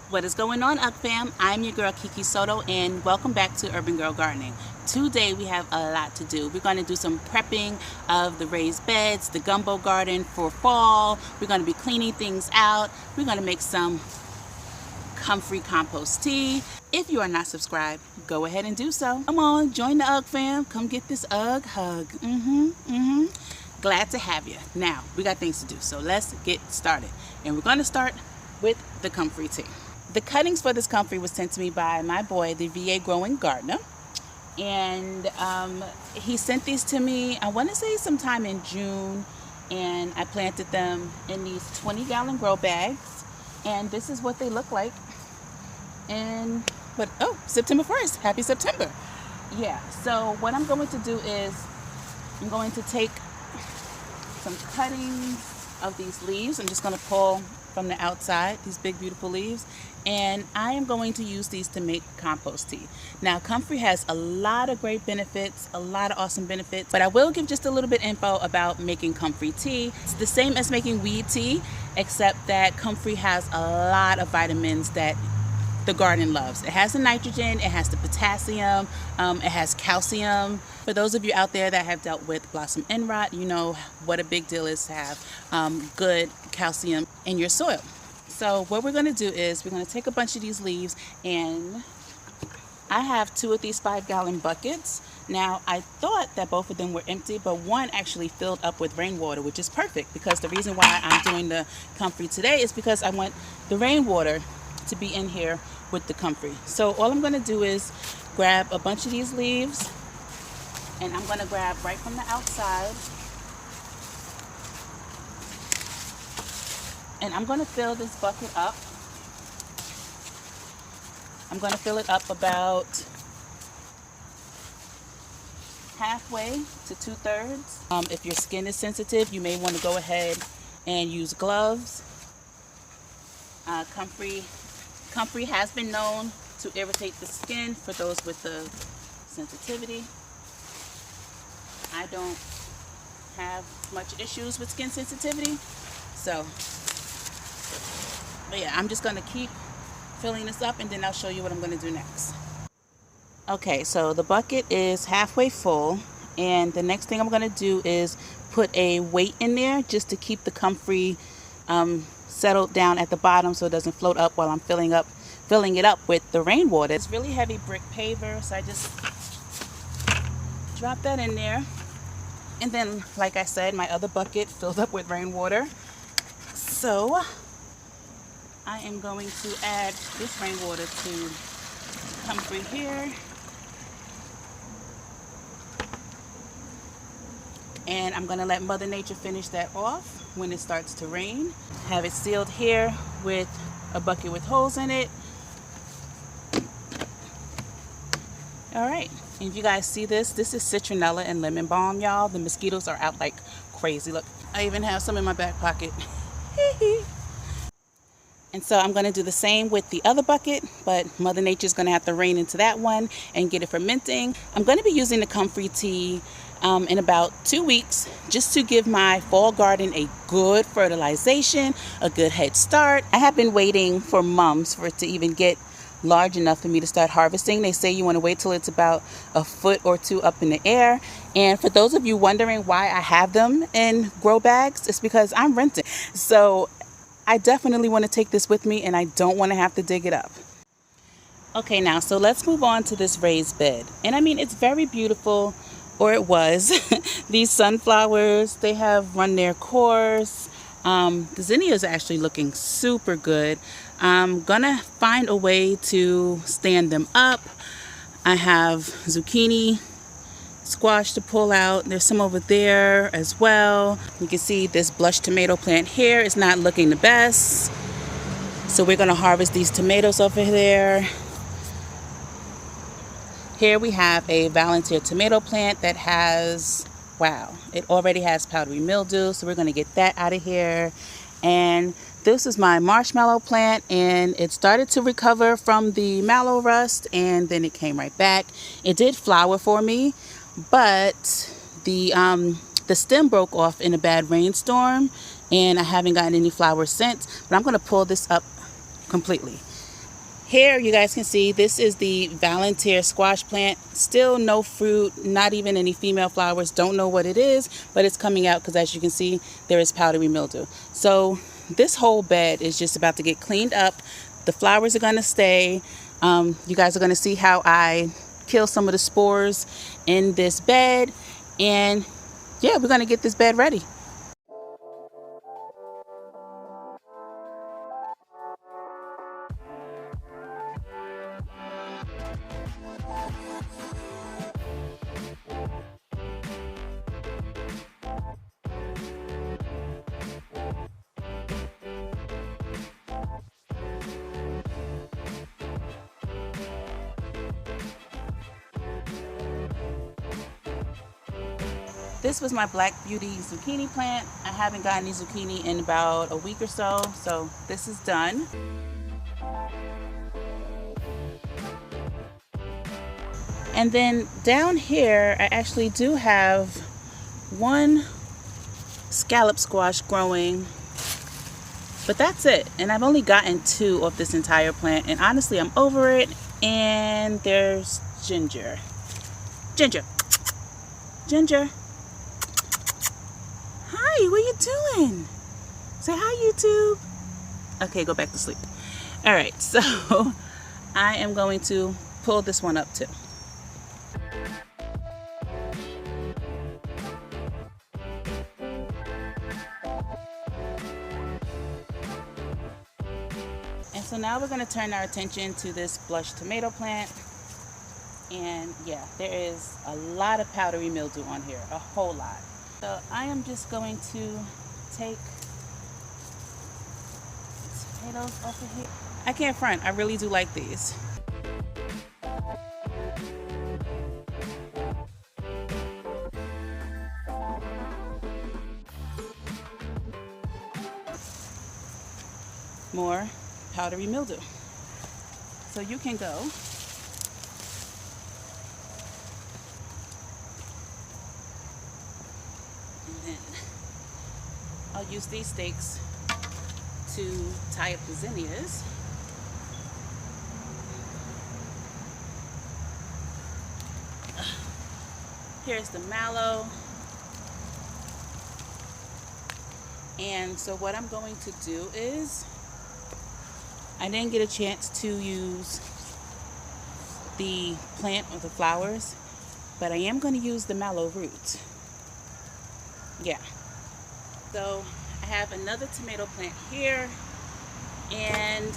What is going on, UGG fam? I'm your girl Kee Kee Soto, and welcome back to Urban Girl Gardening. Today we have a lot to do. We're going to do some prepping of the raised beds, the gumbo garden for fall. We're going to be cleaning things out. We're going to make some Comfrey Compost Tea. If you are not subscribed, go ahead and do so. Come on, join the UGG fam. Come get this UGG hug. Glad to have you. Now, we got things to do, so let's get started. And we're going to start with the Comfrey tea. The cuttings for this Comfrey was sent to me by my boy, the VA Growing Gardener. And he sent these to me, I want to say sometime in June. And I planted them in these 20-gallon grow bags. And this is what they look like. And, September 1st. Happy September. Yeah, so what I'm going to do is I'm going to take some cuttings of these leaves. I'm just going to pull from the outside, these big beautiful leaves, and I am going to use these to make compost tea. Now, Comfrey has a lot of great benefits, a lot of awesome benefits, but I will give just a little bit info about making Comfrey tea. It's the same as making weed tea, except that Comfrey has a lot of vitamins that the garden loves. It has the nitrogen, it has the potassium, it has calcium. For those of you out there that have dealt with blossom end rot, you know what a big deal is to have good calcium in your soil. So what we're going to do is we're going to take a bunch of these leaves, and I have 2 of these 5-gallon buckets. Now, I thought that both of them were empty, but one actually filled up with rainwater, which is perfect, because the reason why I'm doing the Comfrey today is because I want the rainwater to be in here with the Comfrey. So all I'm going to do is grab a bunch of these leaves, and I'm going to grab right from the outside, and I'm going to fill this bucket up. I'm going to fill it up about halfway to 2/3. If your skin is sensitive, you may want to go ahead and use gloves. Comfrey has been known to irritate the skin for those with the sensitivity. I don't have much issues with skin sensitivity, but yeah, I'm just going to keep filling this up, and then I'll show you what I'm going to do next. Okay, so the bucket is halfway full, and the next thing I'm going to do is put a weight in there just to keep the Comfrey settled down at the bottom so it doesn't float up while I'm filling it up with the rainwater. It's really heavy brick paver, so I just drop that in there. And then, like I said, my other bucket filled up with rainwater. So I am going to add this rainwater to Comfrey here. And I'm going to let Mother Nature finish that off when it starts to rain. Have it sealed here with a bucket with holes in it. Alright, and if you guys see this is Citronella and lemon balm, y'all. The mosquitoes are out like crazy. Look, I even have some in my back pocket. And so I'm going to do the same with the other bucket, but Mother Nature's going to have to rain into that one and get it fermenting. I'm going to be using the Comfrey tea in about 2 weeks, just to give my fall garden a good fertilization, a good head start. I have been waiting for months for it to even get large enough for me to start harvesting. They say you want to wait till it's about a foot or 2 up in the air. And for those of you wondering why I have them in grow bags, it's because I'm renting. So I definitely want to take this with me, and I don't want to have to dig it up. Okay, now, so let's move on to this raised bed. And I mean, it's very beautiful, or it was. These sunflowers, they have run their course. The zinnias are actually looking super good. I'm gonna find a way to stand them up. I have zucchini, squash to pull out. There's some over there as well. You can see this blush tomato plant here is not looking the best. So we're gonna harvest these tomatoes over there. Here we have a volunteer tomato plant that has, wow, it already has powdery mildew, so we're going to get that out of here. And this is my marshmallow plant, and it started to recover from the mallow rust, and then it came right back. It did flower for me, but the stem broke off in a bad rainstorm, and I haven't gotten any flowers since. But I'm going to pull this up completely. Here you guys can see this is the Volunteer squash plant. Still no fruit, not even any female flowers. Don't know what it is, but it's coming out because as you can see there is powdery mildew. So this whole bed is just about to get cleaned up. The flowers are going to stay. You guys are going to see how I kill some of the spores in this bed, and yeah, we're going to get this bed ready. This was my Black Beauty zucchini plant. I haven't gotten any zucchini in about a week or so, so this is done. And then down here, I actually do have one scallop squash growing, but that's it. And I've only gotten 2 of this entire plant, and honestly, I'm over it. And there's Ginger. Ginger. Ginger. Hi, what are you doing? Say hi, YouTube. Okay, go back to sleep. All right, so I am going to pull this one up too. And so now we're going to turn our attention to this blush tomato plant. And yeah, there is a lot of powdery mildew on here, a whole lot. So I am just going to take tomatoes off of here. I can't front, I really do like these. More powdery mildew. So you can go and then I'll use these stakes to tie up the zinnias. Here's the mallow. And so what I'm going to do is, I didn't get a chance to use the plant or the flowers, but I am going to use the mallow roots. Yeah. So I have another tomato plant here, and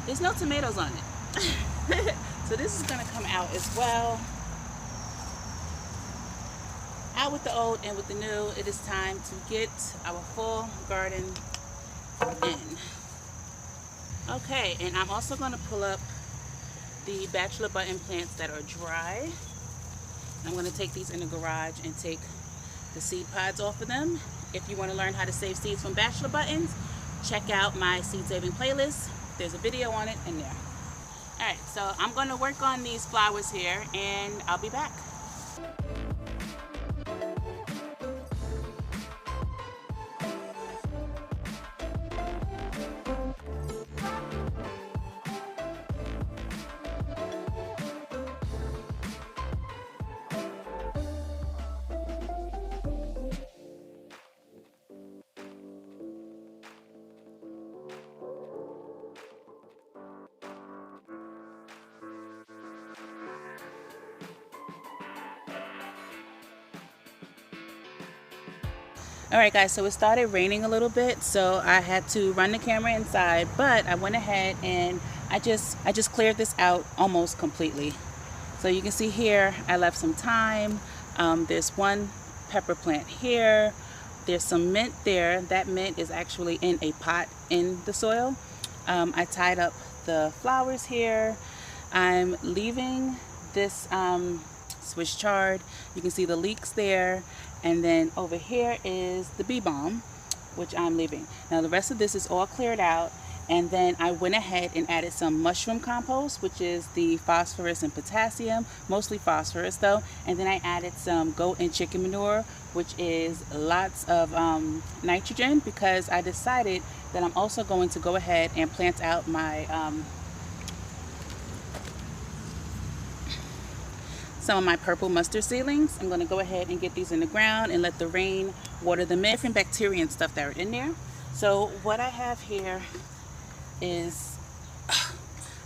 there's no tomatoes on it. So this is going to come out as well. Out with the old and with the new. It is time to get our full garden in. Okay, and I'm also going to pull up the bachelor button plants that are dry. I'm going to take these in the garage and take the seed pods off of them. If you want to learn how to save seeds from bachelor buttons, check out my seed saving playlist. There's a video on it in there. Alright, so I'm going to work on these flowers here and I'll be back. Alright guys, so it started raining a little bit, so I had to run the camera inside, but I went ahead and I just cleared this out almost completely. So you can see here I left some thyme. There's one pepper plant here. There's some mint there. That mint is actually in a pot in the soil. I tied up the flowers here. I'm leaving this Swiss chard. You can see the leeks there. And then over here is the bee balm, which I'm leaving. Now the rest of this is all cleared out, And then I went ahead and added some mushroom compost, which is the phosphorus and potassium, mostly phosphorus though. And then I added some goat and chicken manure, which is lots of nitrogen, because I decided that I'm also going to go ahead and plant out my some of my purple mustard seedlings. I'm going to go ahead and get these in the ground and let the rain water them in, different bacteria and stuff that are in there. So what I have here is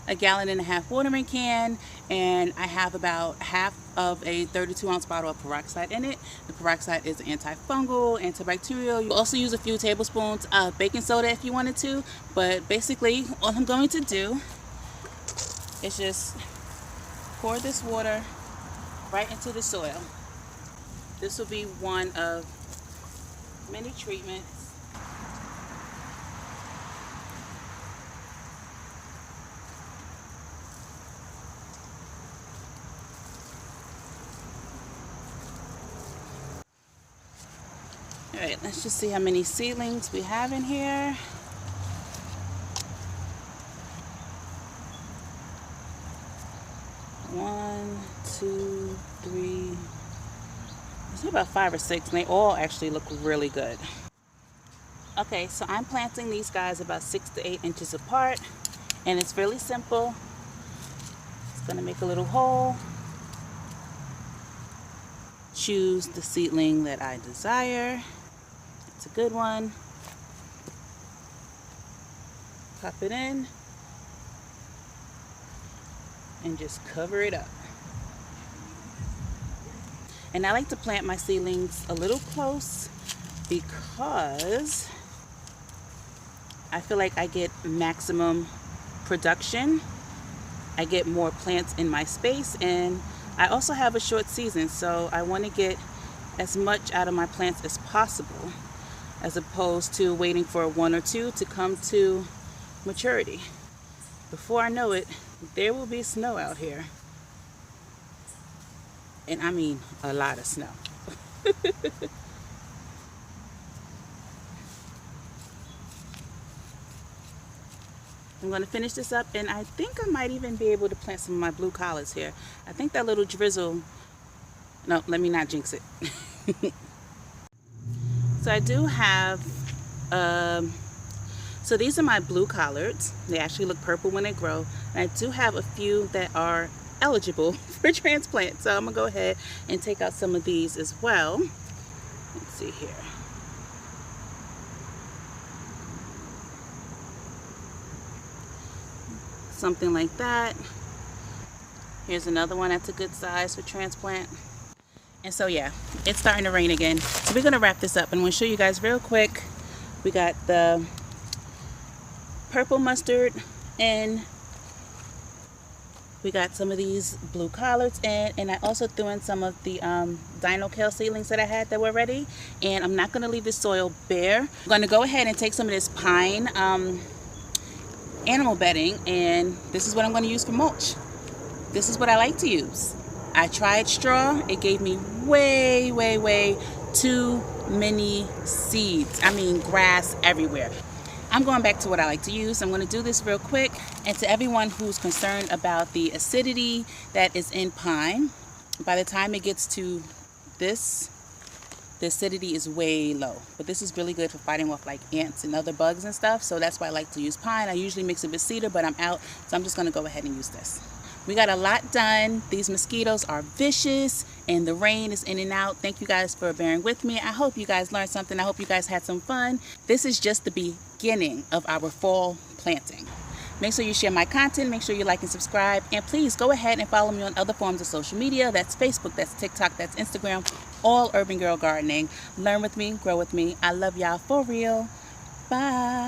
a 1.5 gallon watering can, and I have about half of a 32-ounce bottle of peroxide in it. The peroxide is antifungal, antibacterial. You also use a few tablespoons of baking soda if you wanted to, but basically all I'm going to do is just pour this water right into the soil. This will be one of many treatments. Alright, let's just see how many seedlings we have in here. 1, 2, 3. I see about 5 or 6, and they all actually look really good. Okay, so I'm planting these guys about 6 to 8 inches apart, and it's really simple. It's gonna make a little hole. Choose the seedling that I desire. It's a good one. Pop it in and just cover it up. And I like to plant my seedlings a little close because I feel like I get maximum production. I get more plants in my space, and I also have a short season, so I want to get as much out of my plants as possible, as opposed to waiting for 1 or 2 to come to maturity. Before I know it, there will be snow out here. And I mean a lot of snow. I'm going to finish this up, and I think I might even be able to plant some of my blue collards here. I think that little drizzle, no, let me not jinx it. So I do have, so these are my blue collards. They actually look purple when they grow. And I do have a few that are eligible for transplant. So I'm going to go ahead and take out some of these as well. Let's see here. Something like that. Here's another one that's a good size for transplant. And so yeah, it's starting to rain again. So we're gonna wrap this up, and I'm gonna show you guys real quick. We got the purple mustard in. We got some of these blue collards in, and I also threw in some of the dino kale seedlings that I had that were ready. And I'm not gonna leave the soil bare. I'm gonna go ahead and take some of this pine animal bedding, and this is what I'm going to use for mulch. This is what I like to use. I tried straw. It gave me way too many seeds. I mean grass everywhere. I'm going back to what I like to use. I'm going to do this real quick. And to everyone who's concerned about the acidity that is in pine, by the time it gets to this, the acidity is way low, but this is really good for fighting off like ants and other bugs and stuff. So that's why I like to use pine. I usually mix it with cedar, but I'm out, so I'm just going to go ahead and use this. We got a lot done. These mosquitoes are vicious, and the rain is in and out. Thank you guys for bearing with me. I hope you guys learned something. I hope you guys had some fun. This is just the beginning of our fall planting. Make sure you share my content, make sure you like and subscribe, and please go ahead and follow me on other forms of social media. That's Facebook, that's TikTok, that's Instagram, all Urban Girl Gardening. Learn with me, grow with me. I love y'all for real. Bye.